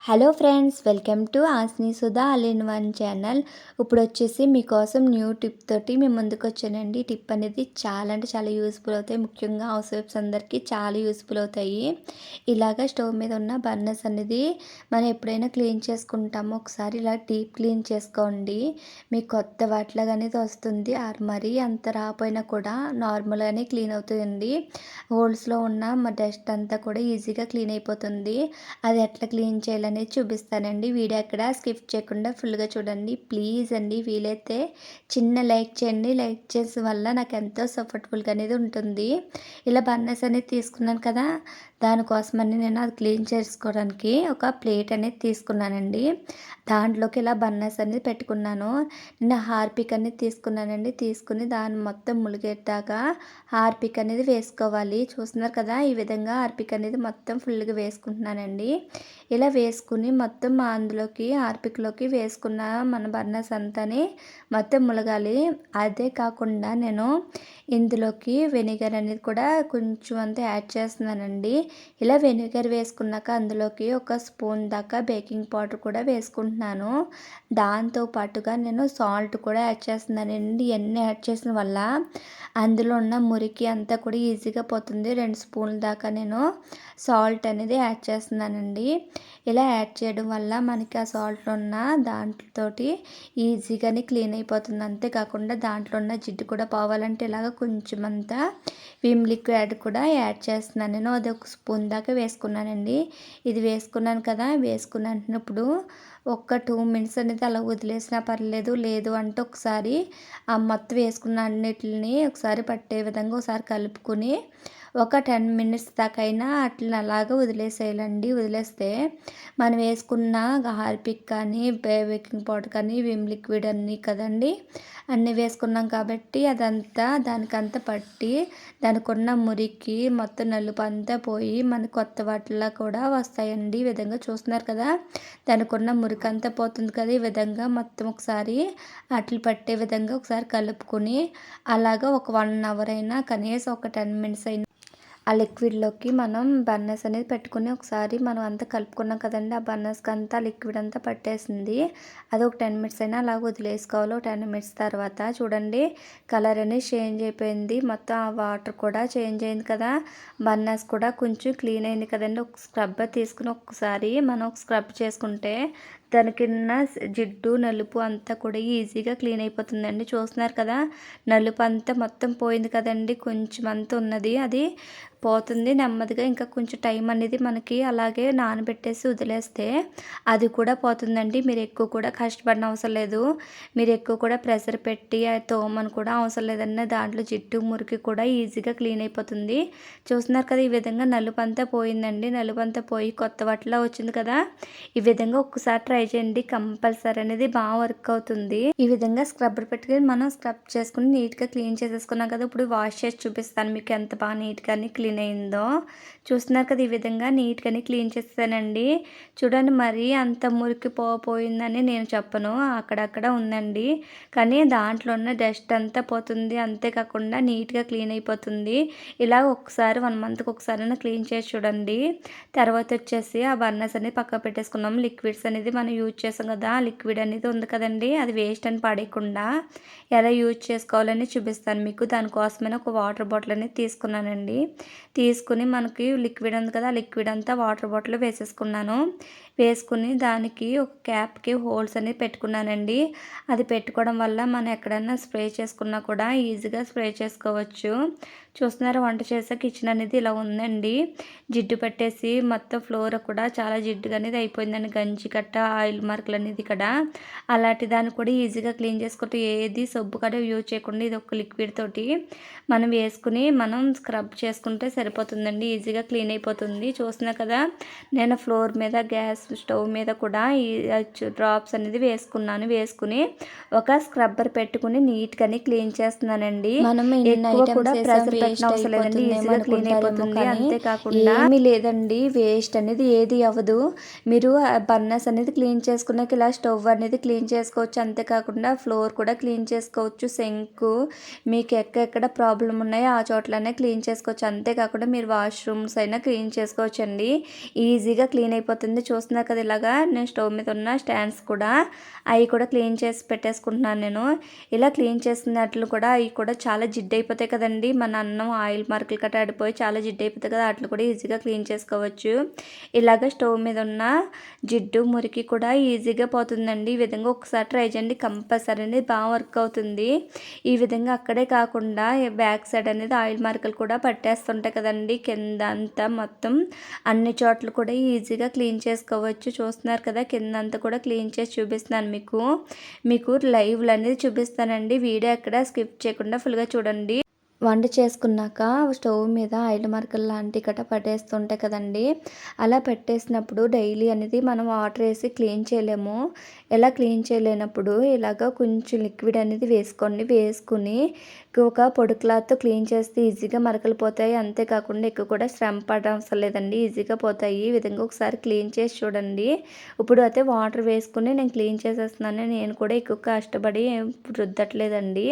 Hello friends, welcome to Asni Sudha all in one channel. ఇప్పుడు వచ్చేసి మీకోసం న్యూ టిప్ తోటి మేము ముందుకు వచ్చానండి. టిప్ అనేది చాలా అంటే చాలా యూస్ఫుల్ అవుతాయి. ముఖ్యంగా హౌస్ వైఫ్స్ అందరికీ చాలా యూస్ఫుల్ అవుతాయి. ఇలాగ స్టవ్ మీద ఉన్న బర్నర్స్ అనేది మనం ఎప్పుడైనా క్లీన్ చేసుకుంటామో ఒకసారి ఇలా డీప్ క్లీన్ చేసుకోండి. మీకు కొత్త వాటిలాగా అనేది వస్తుంది. మరీ అంత రాపోయినా కూడా నార్మల్గానే క్లీన్ అవుతుంది. హోల్స్లో ఉన్న డస్ట్ అంతా కూడా ఈజీగా క్లీన్ అయిపోతుంది. అది ఎట్లా క్లీన్ చేయాలి అనేది చూపిస్తానండి. వీడియో ఎక్కడ స్కిప్ చేయకుండా ఫుల్గా చూడండి ప్లీజ్ అండి. వీలైతే చిన్న లైక్ చేయండి. లైక్ చేసే వల్ల నాకు ఎంతో సపోర్ట్ఫుల్గా అనేది ఉంటుంది. ఇలా బర్నర్స్ అనేది తీసుకున్నాను కదా, దానికోసమని నేను అది క్లీన్ చేసుకోవడానికి ఒక ప్లేట్ అనేది తీసుకున్నానండి. దాంట్లోకి ఇలా బర్నర్స్ అనేది పెట్టుకున్నాను. నేను హార్పిక్ అనేది తీసుకున్నానండి. తీసుకుని దాన్ని మొత్తం ములిగేదాకా హార్పిక్ అనేది వేసుకోవాలి. చూస్తున్నారు కదా, ఈ విధంగా హార్పిక్ అనేది మొత్తం ఫుల్గా వేసుకుంటున్నానండి. ఇలా వేసుకుని మొత్తం అందులోకి హార్పిక్లోకి వేసుకున్న మన బర్నర్స్ అంతాని మొత్తం ములగాలి. అదే కాకుండా నేను ఇందులోకి వెనిగర్ అనేది కూడా కొంచెం అంతా యాడ్ చేస్తున్నానండి. ఇలా వెనిగర్ వేసుకున్నాక అందులోకి ఒక స్పూన్ దాకా బేకింగ్ పౌడర్ కూడా వేసుకుంటున్నాను. దాంతో పాటుగా నేను సాల్ట్ కూడా యాడ్ చేస్తున్నానండి. ఇవన్నీ యాడ్ చేసిన వల్ల అందులో ఉన్న మురికి అంతా కూడా ఈజీగా పోతుంది. 2 స్పూన్ల దాకా నేను సాల్ట్ అనేది యాడ్ చేస్తున్నానండి. ఇలా యాడ్ చేయడం వల్ల మనకి ఆ సాల్ట్లో ఉన్న దాంట్తోటి ఈజీగానే క్లీన్ అయిపోతుంది. అంతేకాకుండా దాంట్లో ఉన్న జిడ్డు కూడా పోవాలంటే ఇలాగ కొంచెం అంతా విమ్ లిక్విడ్ కూడా యాడ్ చేస్తున్నాను. నేను అది ఒక స్పూన్ దాకా వేసుకున్నానండి. ఇది వేసుకున్నాను కదా, వేసుకున్నప్పుడు ఒక 2 మినిట్స్ అనేది అలా వదిలేసినా పర్లేదు. లేదు అంటే ఒకసారి ఆ మొత్తం వేసుకున్న అన్నిటిని ఒకసారి పట్టే విధంగా ఒకసారి కలుపుకొని ఒక 10 మినిట్స్ దాకా అయినా అట్లా అలాగా వదిలేసేయాలండి. వదిలేస్తే మనం వేసుకున్న హార్పిక్ కానీ బేకింగ్ పౌడర్ కానీ విమ్ లిక్విడ్ అన్నీ కదండి, అన్నీ వేసుకున్నాం కాబట్టి అదంతా దానికంతా పట్టి దానికి ఉన్న మురికి మొత్తం నలుపు అంతా పోయి మన కొత్త వాటిలా కూడా వస్తాయండి. ఈ విధంగా చూస్తున్నారు కదా, దానికి ఉన్న మురికి అంతా పోతుంది కదా. ఈ విధంగా మొత్తం ఒకసారి అట్లు పట్టే విధంగా ఒకసారి కలుపుకొని అలాగా ఒక 1 అవర్ అయినా కనీసం ఒక 10 మినిట్స్ అయినా ఆ లిక్విడ్లోకి మనం బర్నర్స్ అనేది పెట్టుకుని ఒకసారి మనం అంతా కలుపుకున్నాం కదండి. ఆ బర్నర్స్కి అంతా లిక్విడ్ అంతా పట్టేసింది. అది ఒక 10 మినిట్స్ అయినా అలా వదిలేసుకోవాలి. 10 మినిట్స్ తర్వాత చూడండి కలర్ అనేది చేంజ్ అయిపోయింది. మొత్తం ఆ వాటర్ కూడా చేంజ్ అయింది కదా, బర్నర్స్ కూడా కొంచెం క్లీన్ అయింది కదండి. ఒక స్క్రబ్బర్ తీసుకుని ఒకసారి మనం ఒక స్క్రబ్ చేసుకుంటే దానికి ఉన్న జిడ్డు నలుపు అంతా కూడా ఈజీగా క్లీన్ అయిపోతుందండి. చూస్తున్నారు కదా, నలుపు అంతా మొత్తం పోయింది కదండి. కొంచెం అంతా ఉన్నది అది పోతుంది నెమ్మదిగా. ఇంకా కొంచెం టైం అనేది మనకి అలాగే నానబెట్టేసి వదిలేస్తే అది కూడా పోతుందండి. మీరు ఎక్కువ కూడా కష్టపడిన అవసరం లేదు. మీరు ఎక్కువ కూడా ప్రెషర్ పెట్టి తోమని కూడా అవసరం లేదండి. దాంట్లో జిడ్డు మురికి కూడా ఈజీగా క్లీన్ అయిపోతుంది. చూస్తున్నారు కదా, ఈ విధంగా నలుపు అంతా పోయిందండి. నలుపు అంతా పోయి కొత్త వాటిలా వచ్చింది కదా. ఈ విధంగా ఒక్కసారి ట్రై చేయండి, కంపల్సరీ అనేది బాగా వర్క్ అవుతుంది. ఈ విధంగా స్క్రబ్బర్ పెట్టుకుని మనం స్క్రబ్ చేసుకుని నీట్గా క్లీన్ చేసేసుకున్నాం కదా. ఇప్పుడు వాష్ చేసి చూపిస్తాను మీకు ఎంత బాగా నీట్గా క్లీన్ అయిందో. చూస్తున్నారు కదా, ఈ విధంగా నీట్గానే క్లీన్ చేస్తానండి. చూడండి, మరీ అంత మురికి పోయిందని నేను చెప్పను, అక్కడక్కడ ఉందండి. కానీ దాంట్లో ఉన్న డస్ట్ అంతా పోతుంది. అంతేకాకుండా నీట్గా క్లీన్ అయిపోతుంది. ఇలా ఒకసారి 1 మంత్కి ఒకసారి క్లీన్ చేసి చూడండి. తర్వాత వచ్చేసి ఆ బర్నర్స్ అనేది పక్కకు పెట్టేసుకున్నాము. లిక్విడ్స్ అనేది మనం యూజ్ చేసాం కదా, ఆ లిక్విడ్ అనేది ఉంది కదండి, అది వేస్ట్ అని పడేయకుండా ఎలా యూజ్ చేసుకోవాలని చూపిస్తాను మీకు. దానికోసమైనా ఒక వాటర్ బాటిల్ అనేది తీసుకున్నానండి. తీసుకుని మనకి లిక్విడ్ ఉంది కదా, ఆ లిక్విడ్ అంతా వాటర్ బాటిల్ వేసేసుకున్నాను. వేసుకుని దానికి ఒక క్యాప్కి హోల్స్ అనేది పెట్టుకున్నానండి. అది పెట్టుకోవడం వల్ల మనం ఎక్కడైనా స్ప్రే చేసుకున్నా కూడా ఈజీగా స్ప్రే చేసుకోవచ్చు. చూస్తున్నారు, వంట చేసే కిచెన్ అనేది ఇలా ఉందండి. జిడ్డు పట్టేసి మొత్తం ఫ్లోర్ కూడా చాలా జిడ్డుగా అనేది అయిపోయిందండి. గంజి కట్ట ఆయిల్ మార్కులు అనేది ఇక్కడ అలాంటి దాన్ని కూడా ఈజీగా క్లీన్ చేసుకుంటూ ఏది సబ్బు కూడా యూజ్ చేయకుండా ఇది ఒక లిక్విడ్ తోటి మనం వేసుకుని మనం స్క్రబ్ చేసుకుంటే సరిపోతుందండి. ఈజీగా క్లీన్ అయిపోతుంది. చూస్తున్నా కదా, నేను ఫ్లోర్ మీద గ్యాస్ స్టవ్ మీద కూడా ఈ డ్రాప్స్ అనేది వేసుకున్నాను. వేసుకుని ఒక స్క్రబ్బర్ పెట్టుకుని నీట్గానే క్లీన్ చేస్తున్నానండి. మనం ఎక్కువ కూడా ప్రెషర్ పెట్టిన అవసరం లేదండి, ఈజీగా క్లీన్ అయిపోతుంది. అంతేకాకుండా ఏమీ లేదండి, వేస్ట్ అనేది ఏది అవ్వదు. మీరు బర్నర్స్ అనేది క్లీన్ చేసుకున్నాక ఇలా స్టవ్ అనేది క్లీన్ చేసుకోవచ్చు. అంతేకాకుండా ఫ్లోర్ కూడా క్లీన్ చేసుకోవచ్చు. సింక్ మీకు ఎక్కడెక్కడ ప్రాబ్లం ఉన్నాయో ఆ చోట్లనే క్లీన్ చేసుకోవచ్చు. అంతేకాకుండా మీరు వాష్రూమ్స్ అయినా క్లీన్ చేసుకోవచ్చు అండి. ఈజీగా క్లీన్ అయిపోతుంది. చూస్తున్నారు చూస్తున్నారు కదా ఇలాగా నేను స్టవ్ మీద ఉన్న స్టాండ్స్ కూడా అవి కూడా క్లీన్ చేసి పెట్టేసుకుంటున్నాను నేను. ఇలా క్లీన్ చేసినట్లు కూడా అవి కూడా చాలా జిడ్డయిపోతాయి కదండీ. మన అన్నం ఆయిల్ మార్కులు గట్రా ఆడిపోయి చాలా జిడ్డయిపోతాయి కదా, అట్లు కూడా ఈజీగా క్లీన్ చేసుకోవచ్చు. ఇలాగ స్టవ్ మీద ఉన్న జిడ్డు మురికి కూడా ఈజీగా పోతుందండి. ఈ విధంగా ఒకసారి ట్రై చేయండి, కంపల్సరీ అనేది బాగా వర్క్ అవుతుంది. ఈ విధంగా అక్కడే కాకుండా బ్యాక్ సైడ్ అనేది ఆయిల్ మార్కులు కూడా పట్టేస్తుంటాయి కదండి, కింద అంతా మొత్తం అన్ని చోట్ల కూడా ఈజీగా క్లీన్ చేసుకోవచ్చు. చూస్తున్నారు కదా కింద అంతా కూడా క్లీన్ చేసి చూపిస్తున్నాను మీకు లైవ్లు అనేది చూపిస్తానండి. వీడియో ఎక్కడ స్కిప్ చేయకుండా ఫుల్గా చూడండి. వంట చేసుకున్నాక స్టవ్ మీద ఆయిల్ మరకలు లాంటివి గట్రా పట్టేస్తుంటాయి కదండి. అలా పెట్టేసినప్పుడు డైలీ అనేది మనం వాటర్ వేసి క్లీన్ చేయలేము. ఇలా క్లీన్ చేయలేనప్పుడు ఇలాగ కొంచెం లిక్విడ్ అనేది వేసుకుని ఒక పొడి క్లాత్తో క్లీన్ చేస్తే ఈజీగా మరకలు పోతాయి. అంతేకాకుండా ఎక్కువ కూడా శ్రమ పడవసరం లేదండి, ఈజీగా పోతాయి. ఈ విధంగా ఒకసారి క్లీన్ చేసి చూడండి. ఇప్పుడు అయితే వాటర్ వేసుకుని నేను క్లీన్ చేసేస్తున్నాను. నేను కూడా ఎక్కువ కష్టపడి రుద్దట్లేదండి,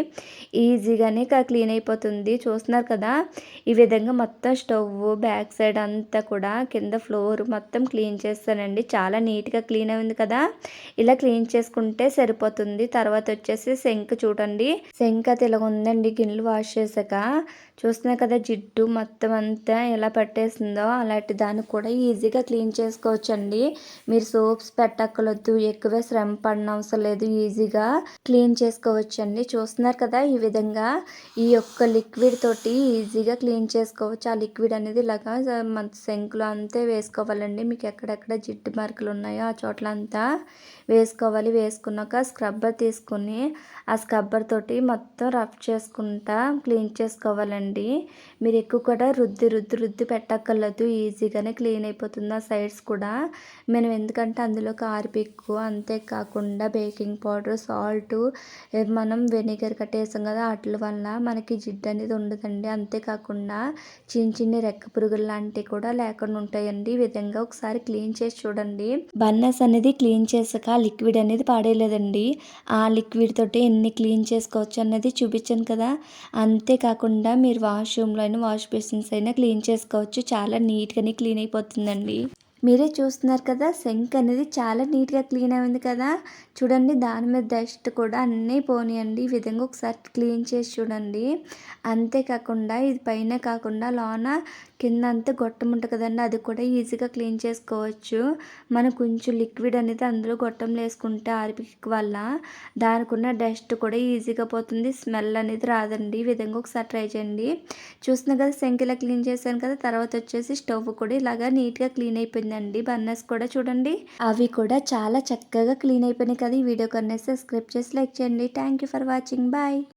ఈజీగానే క్లీన్ అయిపోతుంది. చూస్తున్నారు కదా ఈ విధంగా మొత్తం స్టవ్ బ్యాక్ సైడ్ అంతా కూడా కింద ఫ్లోర్ మొత్తం క్లీన్ చేస్తానండి. చాలా నీట్గా క్లీన్ అయింది కదా, ఇలా క్లీన్ చేసుకుంటే సరిపోతుంది. తర్వాత వచ్చేసి సింక్ చూడండి, సింక్ అయితే ఇలా ఉందండి. గిన్నెలు వాష్ చేశాక చూస్తున్నారు కదా జిడ్డు మొత్తం అంతా ఎలా పట్టేసిందో, అలాంటి దాన్ని కూడా ఈజీగా క్లీన్ చేసుకోవచ్చు అండి. మీరు సోప్స్ పెట్టక్కర్లేదు, ఎక్కువ శ్రమ పడిన అవసరం లేదు, ఈజీగా క్లీన్ చేసుకోవచ్చు అండి. చూస్తున్నారు కదా ఈ విధంగా ఈ యొక్క లిక్విడ్ తోటి ఈజీగా క్లీన్ చేసుకోవచ్చు. ఆ లిక్విడ్ అనేది ఇలాగా మన సింక్లో అంతే వేసుకోవాలండి. మీకు ఎక్కడెక్కడ జిడ్డు మార్కులు ఉన్నాయో ఆ చోట్ల అంతా వేసుకోవాలి. వేసుకున్నాక స్క్రబ్బర్ తీసుకుని ఆ స్క్రబ్బర్ తోటి మొత్తం రఫ్ చేసుకుంటా క్లీన్ చేసుకోవాలండి. మీరు ఎక్కువ కూడా రుద్ది పెట్టక్కర్లేదు, ఈజీగానే క్లీన్ అయిపోతుంది. ఆ సైడ్స్ కూడా మనం ఎందుకంటే అందులో హార్పిక్, అంతేకాకుండా బేకింగ్ పౌడర్, సాల్ట్, మనం వెనిగర్ కట్టేసాం కదా, వాటి వల్ల మనకి జిడ్డు అనేది ఉండదండి. అంతేకాకుండా చిన్న రెక్క పురుగులు లాంటివి కూడా లేకుండా ఉంటాయండి. ఈ విధంగా ఒకసారి క్లీన్ చేసి చూడండి. బర్నర్స్ అనేది క్లీన్ చేసాక లిక్విడ్ అనేది పాడేయలేదండి. ఆ లిక్విడ్ తోటి ఎన్ని క్లీన్ చేసుకోవచ్చు అన్నది చూపించాను కదా. అంతేకాకుండా మీరు వాష్రూమ్లో అయినా వాష్ బేసిన్స్ అయినా క్లీన్ చేసుకోవచ్చు. చాలా నీట్గానే క్లీన్ అయిపోతుందండి. మీరే చూస్తున్నారు కదా సింక్ అనేది చాలా నీట్గా క్లీన్ అయింది కదా. చూడండి దాని మీద డస్ట్ కూడా అన్నీ పోనీయండి. ఈ విధంగా ఒకసారి క్లీన్ చేసి చూడండి. అంతేకాకుండా ఇది పైన కాకుండా లోన కింద అంతా గొట్టం ఉంటుంది కదండి, అది కూడా ఈజీగా క్లీన్ చేసుకోవచ్చు. మనం కొంచెం లిక్విడ్ అనేది అందులో గొట్టంలో వేసుకుంటే హార్పిక్ వల్ల దానికి ఉన్న డస్ట్ కూడా ఈజీగా పోతుంది, స్మెల్ అనేది రాదండి. ఈ విధంగా ఒకసారి ట్రై చేయండి. చూస్తున్నా కదా సింక్ ఇలా క్లీన్ చేశాను కదా. తర్వాత వచ్చేసి స్టవ్ కూడా ఇలాగా నీట్గా క్లీన్ అయిపోయిందండి. బర్నర్స్ కూడా చూడండి అవి కూడా చాలా చక్కగా క్లీన్ అయిపోయినాయి కదా. ఈ వీడియో కన్నా సబ్స్క్రైబ్ చేసి లైక్ చేయండి. Thank you for watching. Bye.